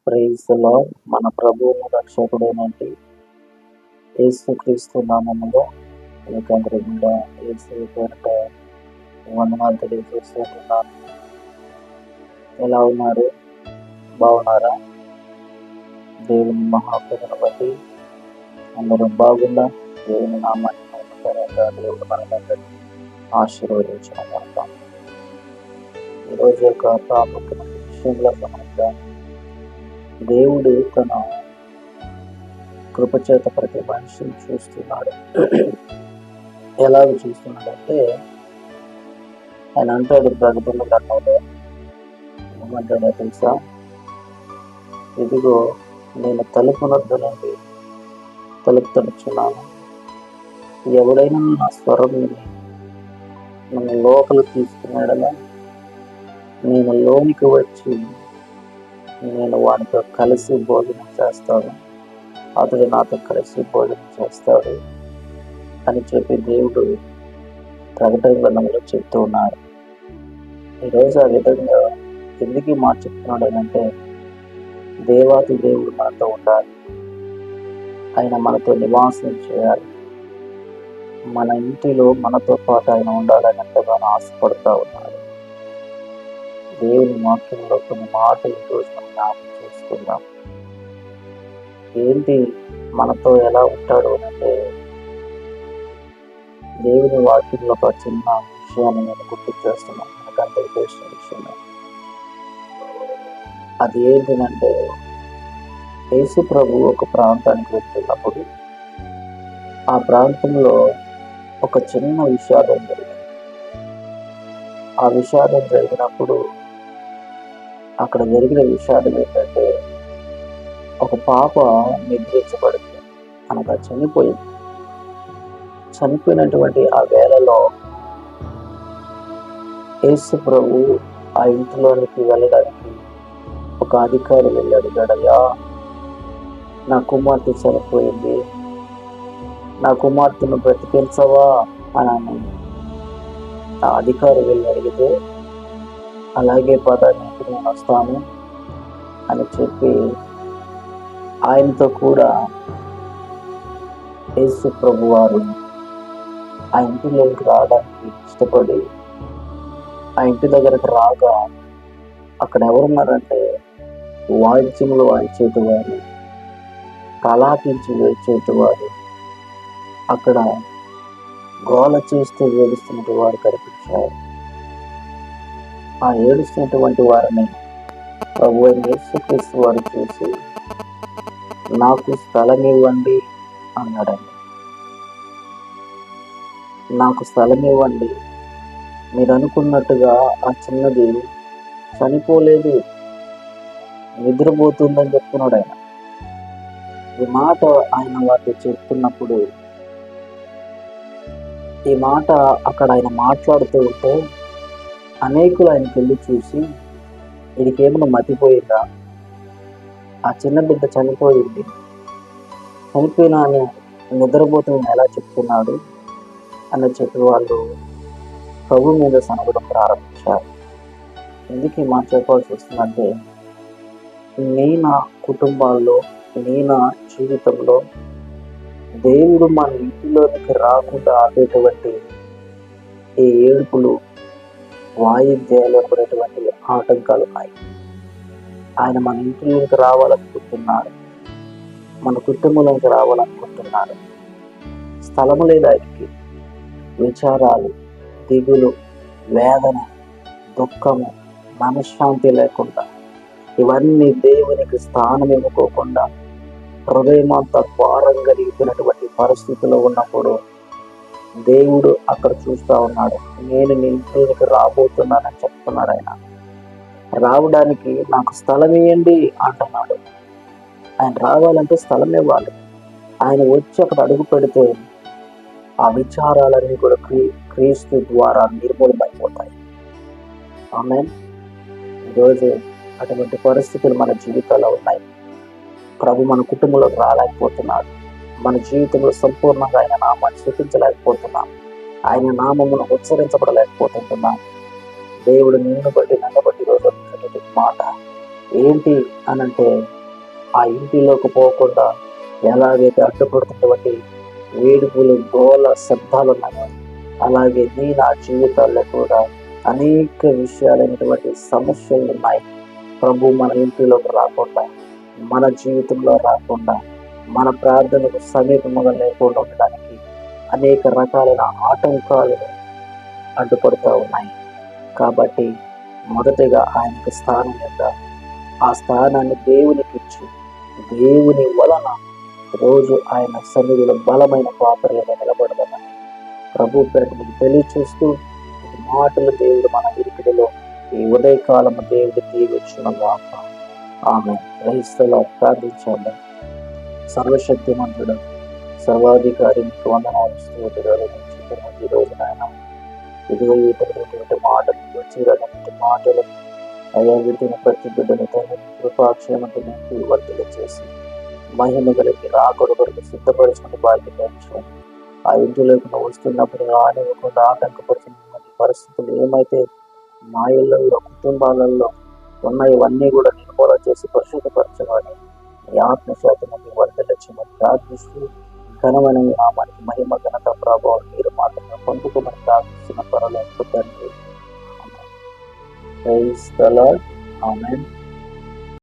Praise the lord. మన ప్రభువును రక్షకుడైనటి యేసుక్రీస్తు నామములో మీకందరికీ యేసు పేరిట వందనాలు తెలియజేస్తున్నాను. ఎలా ఉన్నారు? బాగున్నారా? దేవుని మహాకృపను బట్టి అందరూ బాగుందా? దేవుని నామాన్ని మహిమకరంగా దేవుడు మనందరినీ ఆశీర్వదించిన గాక. ఈరోజు యొక్క ప్రాముఖ్యమైన విషయంలో సంబంధించిన దేవుడు తన కృపచేత ప్రతి మనిషిని చూస్తున్నాడు. ఎలాగ చూస్తున్నాడంటే ఆయన అంటాడు ప్రకటన గ్రంథంలో ఏమంటాడో తెలుసా? ఇదిగో నేను తలుపు వద్ద నుండి తలుపు తడుచున్నాను. ఎవడైనా నా స్వరం విని నన్ను లోపల తీసుకున్నాడలా నేను లోనికి వచ్చి నేను వానితో కలిసి భోజనం చేస్తాను, అతడు నాతో కలిసి భోజనం చేస్తాడు అని చెప్పి దేవుడు ప్రకటన గ్రంథంలో చెప్తూ ఉన్నాడు. ఈరోజు ఆ విధంగా ఎందుకు ఈ మాట చెప్తున్నాడు అంటే దేవాది దేవుడు మనతో ఉండాలి, ఆయన మనతో నివాసం చేయాలి, మన ఇంటిలో మనతో పాటు ఆయన ఉండాలని ఎంతగానో ఆశపడుతూ ఉన్నాడు. దేవుని వాక్యంలో కొన్ని మాటలు ఈరోజు మనం జ్ఞాపకం చేసుకుందాం. ఏంటి మనతో ఎలా ఉంటాడు అంటే దేవుని వాక్యంలో ఒక చిన్న విషయాన్ని నేను గుర్తు చేస్తున్నాను. మనకంత తెలిసిన విషయం అది ఏంటంటే యేసు ప్రభు ఒక ప్రాంతానికి వెళ్తున్నప్పుడు ఆ ప్రాంతంలో ఒక చిన్న విషాదం జరిగింది. ఆ విషాదం జరిగినప్పుడు అక్కడ జరిగిన విషాదం ఏంటంటే ఒక పాప నిద్రించబడింది, అనగా చనిపోయింది. చనిపోయినటువంటి ఆ వేళలో యేసు ప్రభు ఆ ఇంటిలోనికి వెళ్ళడానికి ఒక అధికారి వెళ్ళి అడిగాడయ్యా, నా కుమార్తె చనిపోయింది, నా కుమార్తెను బ్రతికించవా అని ఆ అధికారి వెళ్ళి అడిగితే అలాగే పదానికి నేను వస్తాను అని చెప్పి ఆయనతో కూడా యేసు ప్రభు వారు ఆ ఇంటిలోకి రావడానికి ఇష్టపడి ఆ ఇంటి దగ్గరకు రాగా అక్కడ ఎవరున్నారంటే వాయిద్యములు వాయించేటి వారు, కళాకించి వేచేటి వారు, అక్కడ గోల చేస్తూ ఏడుస్తున్నటువంటి వారు కనిపించారు. ఆ ఏడుస్తున్నటువంటి వారిని ప్రభు అయిన యేసుక్రీస్తు వారు చూసి నాకు స్థలం ఇవ్వండి అన్నాడండి. నాకు స్థలం ఇవ్వండి, మీరు అనుకున్నట్టుగా ఆ చిన్నది చనిపోలేదు, నిద్రపోతుందని చెప్తున్నాడు ఆయన. ఈ మాట ఆయన వారితో చెప్తున్నప్పుడు ఈ మాట అక్కడ ఆయన మాట్లాడుతూ ఉంటే అనేకులు ఆయనకి వెళ్ళి చూసి వీడికి ఏమైనా మతిపోయిందా, ఆ చిన్న బిడ్డ చనిపోయింది, చనిపోయినా అని నిద్రపోతున్న ఎలా చెప్తున్నాడు అని చెప్పి వాళ్ళు ప్రభు మీద సనగడం ప్రారంభించారు. ఎందుకు ఈ మాట చెప్పాల్సి వస్తుందంటే నీ నా కుటుంబాల్లో నీ నా జీవితంలో దేవుడు మన ఇంటిలోనికి రాకుండా ఆపేటువంటి ఈ ఏడుపులు వాయిద్యాలు అనేటువంటి ఆటంకాలు ఉన్నాయి. ఆయన మన ఇంటిలోకి రావాలనుకుంటున్నాడు, మన కుటుంబంలోకి రావాలనుకుంటున్నాడు. స్థలము లేదు ఆయనకి. విచారాలు, దిగులు, వేదన, దుఃఖము, మనశ్శాంతి లేకుండా ఇవన్నీ దేవునికి స్థానం ఇవ్వకోకుండా హృదయమంతా భారం కలిగినటువంటి పరిస్థితిలో ఉన్నప్పుడు దేవుడు అక్కడ చూస్తూ ఉన్నాడు. నేను నీ ఇంట్లోకి రాబోతున్నానని చెప్తున్నాడు. ఆయన రావడానికి నాకు స్థలం ఇవ్వండి అంటున్నాడు. ఆయన రావాలంటే స్థలం ఇవ్వాలి. ఆయన వచ్చి అక్కడ అడుగు పెడితే ఆ విచారాలన్నీ కూడా క్రీస్తు ద్వారా నిర్మూలమైపోతాయి. ఆమేన్. ఈరోజు అటువంటి పరిస్థితులు మన జీవితాల్లో ఉన్నాయి. ప్రభు మన కుటుంబంలోకి రాలేకపోతున్నాడు. మన జీవితంలో సంపూర్ణంగా ఆయన నామాన్ని స్తుతించలేకపోతున్నాం, ఆయన నామమును ఉచ్చరించబడలేకపోతున్నాం. దేవుడు నిన్ను బట్టి నన్ను బట్టి రోజు మాట ఏంటి అనంటే ఆ ఇంటిలోకి పోకుండా ఎలాగైతే అడ్డుపడుతున్నటువంటి వేడుపులు గోల శబ్దాలు ఉన్నాయో, అలాగే నా జీవితాల్లో కూడా అనేక విషయాలైనటువంటి సమస్యలు ఉన్నాయి. ప్రభు మన ఇంటిలోకి రాకుండా, మన జీవితంలో రాకుండా, మన ప్రార్థనకు సమీపముగా లేకుండా ఉండడానికి అనేక రకాలైన ఆటంకాలు అడ్డుపడుతూ ఉన్నాయి. కాబట్టి మొదటిగా ఆయనకు స్థానం ఇద్దాం. ఆ స్థానాన్ని దేవునికి ఇచ్చి, దేవుని వలన రోజు ఆయన సన్నిధిలో బలమైన పాత్రలుగా నిలబడదామని ప్రభు పేరిట మీకు తెలియచేస్తూ, ఈ మాటలు దేవుడు మన వినికిడిలో ఈ ఉదయకాలము దేవుడు దీవించునుగాక. ఆమె క్రైస్తవుల ప్రార్థించాలి. సర్వశక్తిమంతుడు, సర్వాధికారి మీకు వందనాలు, స్తోత్రాలు. ఈ రోజు నాయన ఇదిగో ఇటువంటి మాటలు, వచ్చినటువంటి మాటలు అయా వీటిని ప్రతి బిడ్డను తండ్రి కృపాక్షేమతో వర్తలు చేసి మహిమ కలిగి రాకడ కొరకు సిద్ధపరిచిన భాగ్యం పెంచుకోండి. ఆ ఇంటిలోకి వస్తున్నప్పుడు రానివ్వకుండా ఆటంకపడుతున్నటువంటి పరిస్థితులు ఏమైతే మా ఇళ్లలో, కుటుంబాలలో ఉన్న ఇవన్నీ కూడా నిర్మూలన చేసి పరిశుద్ధపరచమని ఈ ఆత్మశాతమని వర్తలచ్చమని ప్రార్థిస్తూ, ఘనమైన నామానికి మహిమ, ఘనత, ప్రభావం మీరు మాత్రమే పొందుకోమని ప్రార్థిస్తున్న పరలోకపు తండ్రి. Praise the Lord. ఆమేన్.